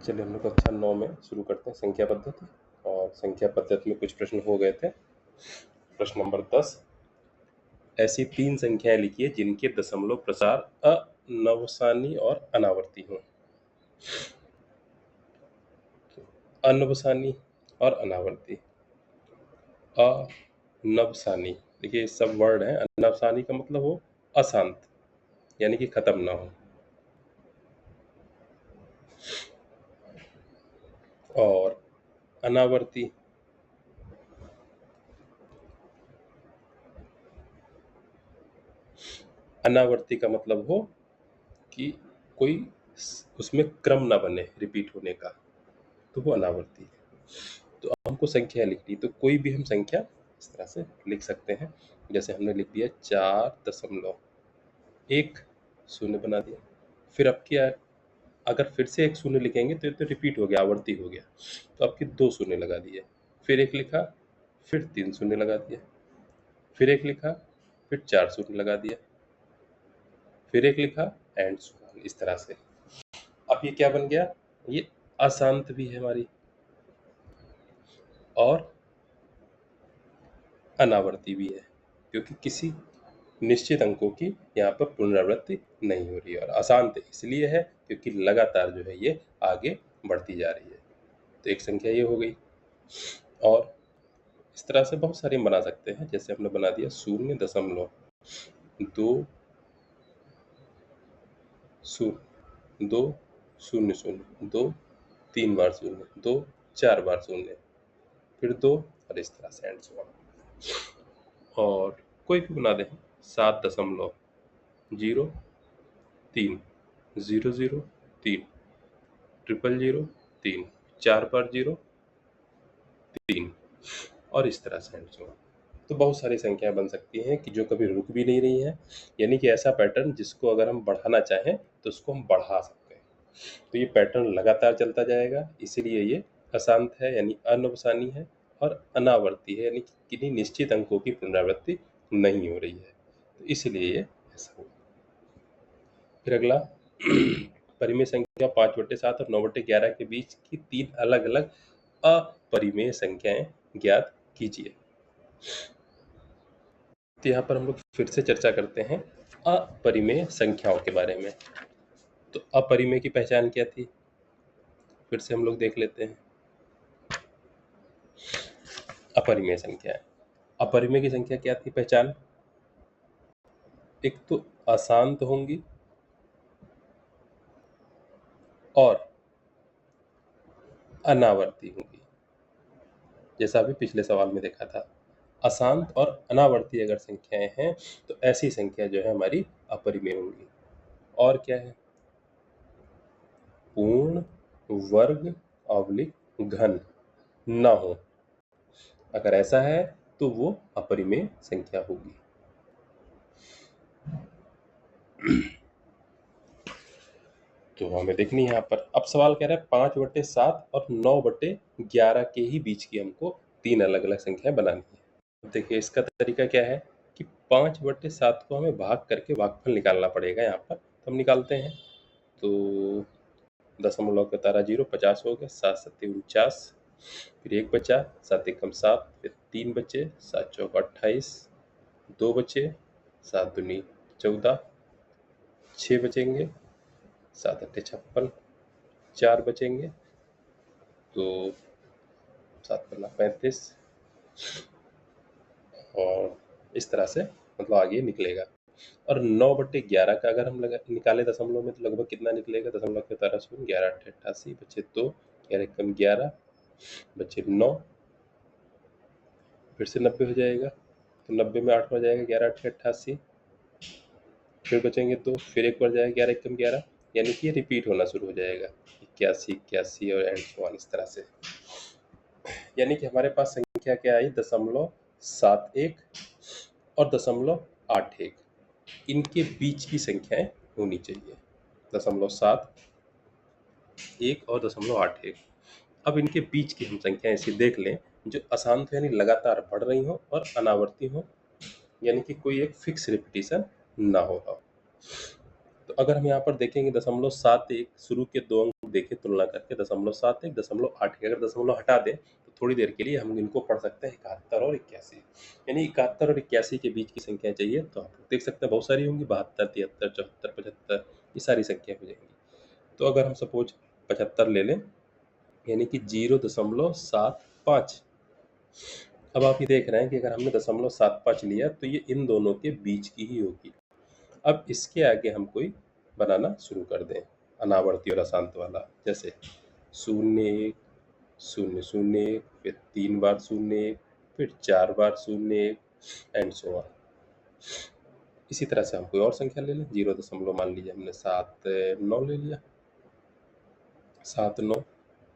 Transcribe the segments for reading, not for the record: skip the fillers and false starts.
चलिए हम लोग कक्षा 9 में शुरू करते हैं संख्या पद्धति। और संख्या पद्धति में कुछ प्रश्न हो गए थे। प्रश्न नंबर 10, ऐसी 3 संख्याएं लिखिए जिनके दशमलव प्रसार अनवसानी और अनावर्ती हों। अनवसानी और अनावर्ती। अनवसानी, देखिए सब वर्ड है। अनवसानी का मतलब हो अशांत, यानी कि खत्म ना हो। और अनावर्ती, अनावर्ती का मतलब हो कि कोई उसमें क्रम ना बने रिपीट होने का, तो वो अनावर्ती है। तो हमको संख्या लिखनी, तो कोई भी हम संख्या इस तरह से लिख सकते हैं। जैसे हमने लिख दिया 4.1 बना दिया। फिर अब क्या, अगर फिर से एक शून्य लिखेंगे तो रिपीट हो गया, आवर्ती हो गया। तो आपके 2 शून्य लगा दिए, फिर एक लिखा, फिर 3 शून्य लगा दिया, फिर एक लिखा, फिर 4 शून्य लगा दिया, फिर एक लिखा, एंड सो ऑन, इस तरह से। अब ये क्या बन गया, ये अशांत भी है हमारी और अनावर्ती भी है, क्योंकि किसी निश्चित अंकों की यहाँ पर पुनरावृत्ति नहीं हो रही है। और अशांत इसलिए है क्योंकि लगातार जो है ये आगे बढ़ती जा रही है। तो एक संख्या ये हो गई। और इस तरह से बहुत सारी हम बना सकते हैं। जैसे हमने बना दिया 0.2 3 बार शून्य, 2 4 बार शून्य, फिर 2, और इस तरह से एंड सो ऑन। और कोई भी बना दें, 7.03 003 000 3 4 बार 0 3, और इस तरह से एंड सो ऑन। तो बहुत सारी संख्याएं बन सकती हैं कि जो कभी रुक भी नहीं रही हैं, यानी कि ऐसा पैटर्न जिसको अगर हम बढ़ाना चाहें तो उसको हम बढ़ा सकते हैं। तो ये पैटर्न लगातार चलता जाएगा, इसीलिए ये अशांत है यानी अनवसानी है, और अनावर्ती है यानी कि किन्हीं निश्चित अंकों की पुनरावृत्ति नहीं हो रही है, तो इसलिए ये ऐसा होगा। फिर अगला, परिमेय संख्या 5/7 और 9/11 के बीच की 3 अलग अलग अपरिमेय संख्याएं ज्ञात कीजिए। तो यहाँ पर हम लोग फिर से चर्चा करते हैं अपरिमेय संख्याओं के बारे में। तो अपरिमेय की पहचान क्या थी, फिर से हम लोग देख लेते हैं। अपरिमेय संख्या, अपरिमेय की संख्या क्या थी पहचान, एक तो अशांत होंगी और अनावर्ती होंगी, जैसा अभी पिछले सवाल में देखा था। अशांत और अनावर्ती अगर संख्याएं हैं तो ऐसी संख्या जो है हमारी अपरिमेय होंगी। और क्या है, पूर्ण वर्ग अवलिक घन ना हो, अगर ऐसा है तो वो अपरिमेय संख्या होगी। तो हमें देखनी है यहाँ पर। अब सवाल कह रहा है 5/7 और 9/11 के ही बीच की हमको 3 अलग अलग संख्याएं बनानी है। अब देखिए इसका तरीका क्या है कि 5/7 को हमें भाग करके भागफल निकालना पड़ेगा। यहाँ पर तो हम निकालते हैं। तो दशमलव का तारा 0, 50 हो गया, 7 7 49, फिर 1 बचा, 7 1 7, फिर 3 बचे, 7 4 28, 2 बचे, 7 दूनी 14, 6 बचेंगे, 7 8 56, 4 बचेंगे, तो 7 पन्ना 35, और इस तरह से मतलब आगे निकलेगा। और 9/11 का अगर हम निकाले दशमलव में तो लगभग कितना निकलेगा, दशमलव के तारा 0, 11 8 88, बचे 2, 11 कम 11, बचे 9, फिर से 90 हो जाएगा, तो 90 में 8 बढ़ जाएगा, 11 8 88, फिर बचेंगे 2, फिर एक बढ़ जाएगा, 11 कम 11, यानी कि ये रिपीट होना शुरू हो जाएगा, 81 81 और एंड सो ऑन, इस तरह से। यानी कि हमारे पास संख्या क्या आई, 0.71 और 0.81, इनके बीच की संख्याएं होनी चाहिए, 0.71 और 0.81। अब इनके बीच की हम संख्याएं ऐसी देख लें जो अशांत यानी लगातार बढ़ रही हो और अनावर्ती हो, यानी कि कोई एक फिक्स रिपीटिशन ना हो रहा। तो अगर हम यहाँ पर देखेंगे 0.71 शुरू के 2 अंक देखें तुलना करके 0.71, 0.8 अगर दशमलव हटा दें तो थोड़ी देर के लिए हम इनको पढ़ सकते हैं 71 और 81, यानी 71 और 81 के बीच की संख्या चाहिए तो आप देख सकते हैं बहुत सारी होंगी 72, 73, 74, 75 ये सारी संख्या हो जाएंगी। तो अगर हम सपोज 75 ले लें यानी कि 0.75। अब आप ये देख रहे हैं कि अगर हमने 0.75 लिया तो ये इन दोनों के बीच की ही होगी। अब इसके आगे हम कोई बनाना शुरू कर दें अनावर्ती और अशांत वाला, जैसे 0, 1, 0, 0, 1, फिर 3 बार 0, 1, फिर 4 बार 0, 1 एंड सो ऑन। इसी तरह से हम कोई और संख्या ले लें 0 दशमलव मान लीजिए हमने 7, 9 ले लिया 7, 9,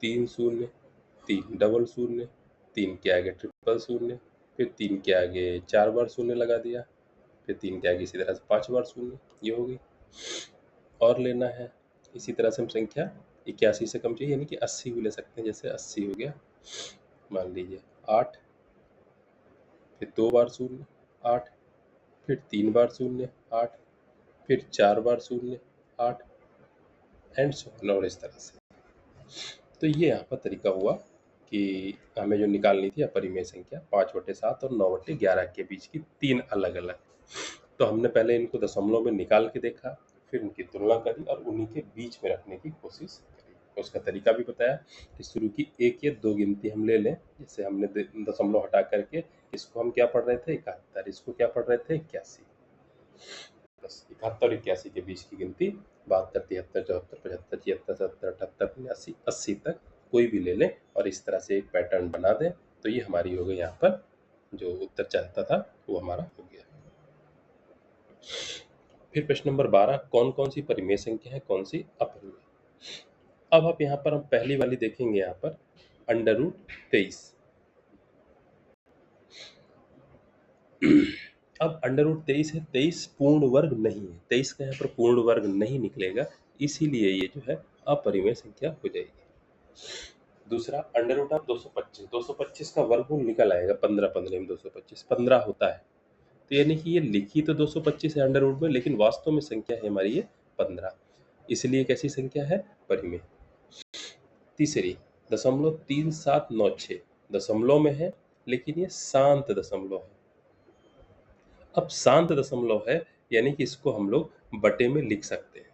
3 0, 3 डबल 0, 3 के आगे ट्रिपल 0, फिर 3 के आगे 4 बार 0 लगा दिया, फिर 3 के आगे इसी तरह से 5 बार 0, ये होगी। और लेना है इसी तरह से हम संख्या 81 से कम चाहिए यानी कि 80 भी ले सकते हैं, जैसे 80 हो गया मान लीजिए 8, फिर 2 बार 0 8, फिर 3 बार 0 8, फिर 4 बार 0 8 एंड सो ऑन, और इस तरह से। तो ये यहाँ पर तरीका हुआ कि हमें जो निकालनी थी अपरिमेय संख्या 5/7 और 9/11 के बीच की 3 अलग अलग। तो हमने पहले इनको दशमलव में निकाल के देखा, फिर उनकी तुलना करी और उन्हीं के बीच में रखने की कोशिश करी। उसका तरीका भी बताया कि शुरू की 1 या 2 गिनती हम ले लें, जैसे हमने दशमलव हटा करके इसको हम क्या पढ़ रहे थे 71, इसको क्या पढ़ रहे थे 81, बस 71 और 81 के बीच की गिनती 72, 73, 74, 75, 76, 77, 78, 89, 80 तक कोई भी ले लें और इस तरह से एक पैटर्न बना दें तो ये हमारी हो गई यहाँ पर जो उत्तर चाहता था वो हमारा हो गया। फिर प्रश्न नंबर 12, कौन कौन सी परिमेय संख्या है कौन सी अपरिमेय। अब आप यहाँ पर हम पहली वाली देखेंगे यहाँ पर √23। अब √23 है, 23 पूर्ण वर्ग नहीं है, 23 का यहाँ पर पूर्ण वर्ग नहीं निकलेगा, इसीलिए ये जो है अपरिमेय संख्या हो जाएगी। दूसरा √225, 225 का वर्गमूल निकल आएगा 15 15 में 225 15 होता है, तो यानी कि ये लिखी तो 225 है अंडर रूट में, लेकिन वास्तव में संख्या है हमारी ये 15, इसलिए कैसी संख्या है परिमेय। तीसरी 0.3796 दशमलव में है लेकिन ये शांत दशमलव है। अब शांत दशमलव है यानी कि इसको हम लोग बटे में लिख सकते हैं,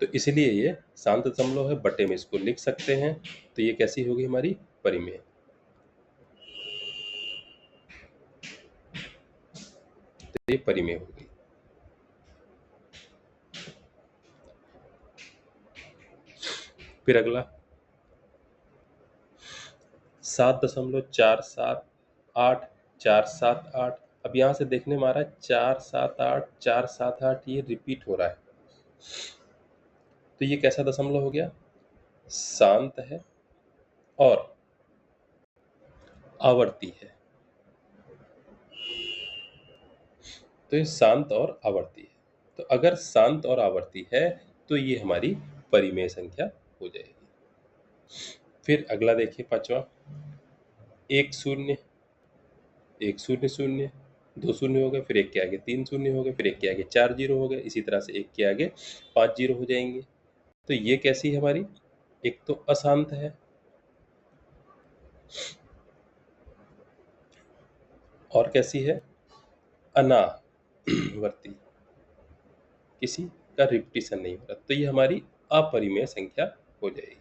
तो इसलिए ये शांत दशमलव है, बटे में इसको लिख सकते हैं, तो ये कैसी होगी हमारी परिमेय। तो ये परिमेय होगी। फिर अगला 7.478 अब यहाँ से देखने में आ रहा है 478 ये रिपीट हो रहा है, तो ये कैसा दशमलव हो गया, शांत है और आवर्ती है, तो ये शांत और आवर्ती है। तो अगर शांत और आवर्ती है तो ये हमारी परिमेय संख्या हो जाएगी। फिर अगला देखिए पांचवा 1 0 1 0 0 2 शून्य हो गए, फिर एक के आगे 3 शून्य हो गए, फिर एक के आगे 4 जीरो हो गए, इसी तरह से एक के आगे 5 जीरो हो जाएंगे। तो ये कैसी है हमारी, एक तो अशांत है और कैसी है अनावर्ती, किसी का रिपीटिशन नहीं हो रहा, तो ये हमारी अपरिमेय संख्या हो जाएगी।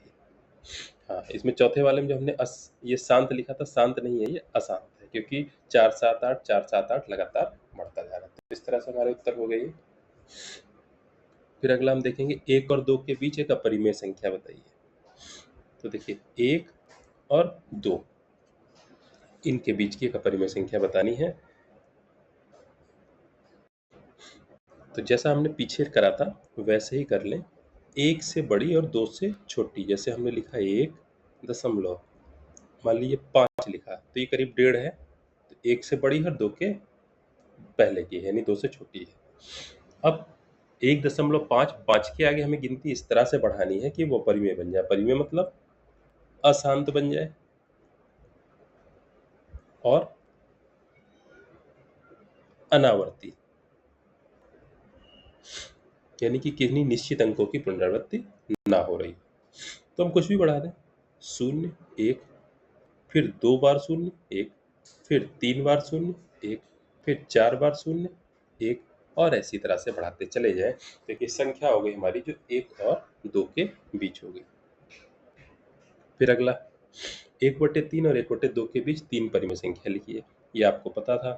हाँ, इसमें चौथे वाले में जो हमने ये शांत लिखा था, शांत नहीं है, ये अशांत है, क्योंकि 4 7 8 लगातार बढ़ता जा रहा है। तो इस तरह से हमारे उत्तर हो गए। फिर अगला हम देखेंगे 1 और 2 के बीच एक अपरिमेय संख्या बताइए। तो देखिए 1 और 2 इनके बीच की एक अपरिमेय संख्या बतानी है। तो जैसा हमने पीछे करा था वैसे ही कर लें, 1 से बड़ी और 2 से छोटी। जैसे हमने लिखा 1 दशमलव मान लीजिए 5 लिखा, तो ये करीब 1.5 है, तो 1 से बड़ी है और 2 के पहले की है, यानी 2 से छोटी है। अब 1.5 5 के आगे हमें गिनती इस तरह से बढ़ानी है कि वो परिमेय बन जाए। परिमेय मतलब अशांत बन जाए और अनावर्ती। यानी कि किन्हीं निश्चित अंकों की पुनरावृत्ति ना हो रही। तो हम कुछ भी बढ़ा दें, 0, 1, फिर 2 बार 0, 1, फिर 3 बार 0, 1, फिर 4 बार 0, 1 और ऐसी तरह से बढ़ाते चले जाएं। देखिए संख्या हो गई हमारी जो 1 और 2 के बीच हो गई। फिर अगला 1/3 और 1/2 के बीच 3 परिमेय संख्या लिखिए। ये आपको पता था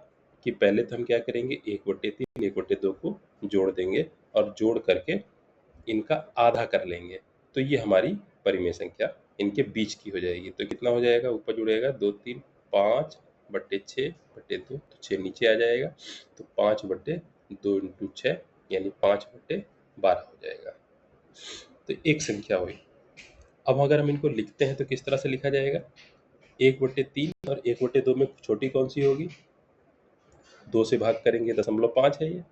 कि पहले तो हम क्या करेंगे, 1/3 1/2 को जोड़ देंगे और जोड़ करके इनका आधा कर लेंगे, तो ये हमारी परिमेय संख्या इनके बीच की हो जाएगी। तो कितना हो जाएगा, ऊपर जुड़ेगा 2 3 5/6/2, तो 6 नीचे आ जाएगा, तो 5/2 × 6 यानी 5/12 हो जाएगा। तो एक संख्या हुई। अब अगर हम इनको लिखते हैं तो किस तरह से लिखा जाएगा, 1/3 और 1/2 में छोटी कौन सी होगी, 2 से भाग करेंगे 0.5 है ये,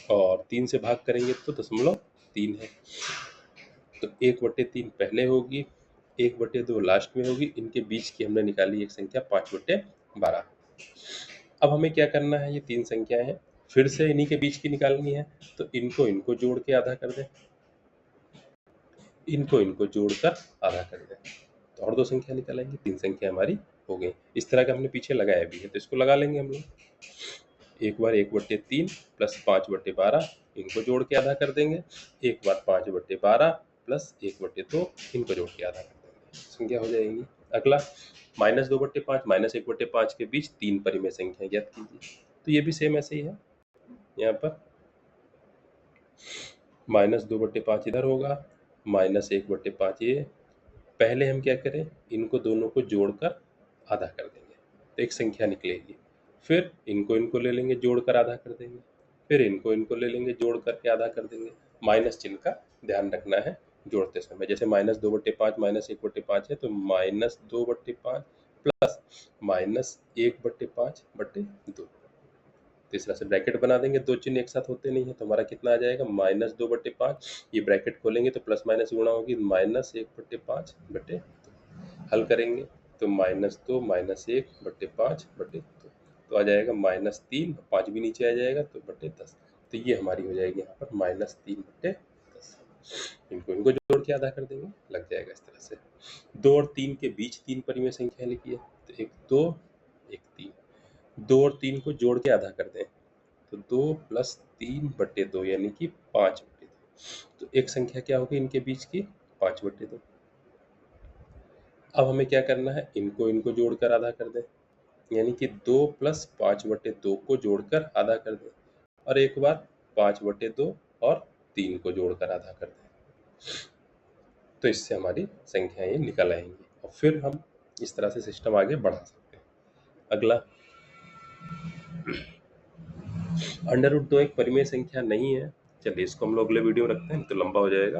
और 3 से भाग करेंगे तो 0.3 है। तो 1/3 पहले होगी, 1/2 लास्ट में होगी, इनके बीच की हमने निकाली एक संख्या 5/12। अब हमें क्या करना है, ये 3 संख्याएं हैं, फिर से इन्हीं के बीच की निकालनी है, तो इनको जोड़ के आधा कर दें, इनको जोड़कर आधा कर दें, तो और 2 संख्या निकालेंगे, 3 संख्या हमारी हो गई। इस तरह का हमने पीछे लगाया भी है, तो इसको लगा लेंगे हम लोग। एक बार 1/3 प्लस 5/12, इनको जोड़ के आधा कर देंगे, एक बार 5/12 प्लस 1/2, इनको जोड़ के आधा कर देंगे, संख्या हो जाएगी। अगला -2/5 -1/5 के बीच 3 परिमेय संख्या ज्ञात कीजिए। तो ये भी सेम ऐसे ही है, यहाँ पर -2/5 इधर होगा, -1/5 ये। पहले हम क्या करें, इनको दोनों को जोड़कर आधा कर देंगे, तो एक संख्या निकलेगी। फिर इनको ले लेंगे, जोड़कर आधा कर देंगे, फिर इनको ले लेंगे, जोड़ करके आधा कर देंगे। माइनस चिन्ह का ध्यान रखना है जोड़ते समय, जैसे -2/5 -1/5 है, तो -2/5 प्लस -1/5/2। तो इस तरह से ब्रैकेट बना देंगे, 2 चिन्ह एक साथ होते नहीं है, तो हमारा कितना आ जाएगा, -2/5, ये ब्रैकेट खोलेंगे तो प्लस माइनस गुणा होगी, -1/5/2। हल करेंगे तो -2 -1/5/2, तो आ जाएगा -3, 5 भी नीचे आ जाएगा तो /10। तो ये हमारी हो जाएगी यहाँ पर -3/10। इनको जोड़ के आधा कर देंगे, लग जाएगा इस तरह से। 2 और 3 के बीच 3 परिमेय संख्या लिखिए, तो 1 2 1 3। 2 और 3 को जोड़ के आधा कर दें, तो 2 + 3/2 यानी कि 5/2। तो एक संख्या क्या होगी इनके बीच की, 5/2। अब हमें क्या करना है, इनको जोड़कर आधा कर दें, यानी कि 2 + 5/2 को जोड़कर आधा कर दें, और एक बार 5/2 और 3 को जोड़कर आधा कर दें, तो इससे हमारी संख्याएं ये निकल आएंगी, और फिर हम इस तरह से सिस्टम आगे बढ़ा सकते हैं। अगला √2 एक परिमेय संख्या नहीं है, चलिए इसको हम लोग अगले वीडियो में रखते हैं, तो लंबा हो जाएगा।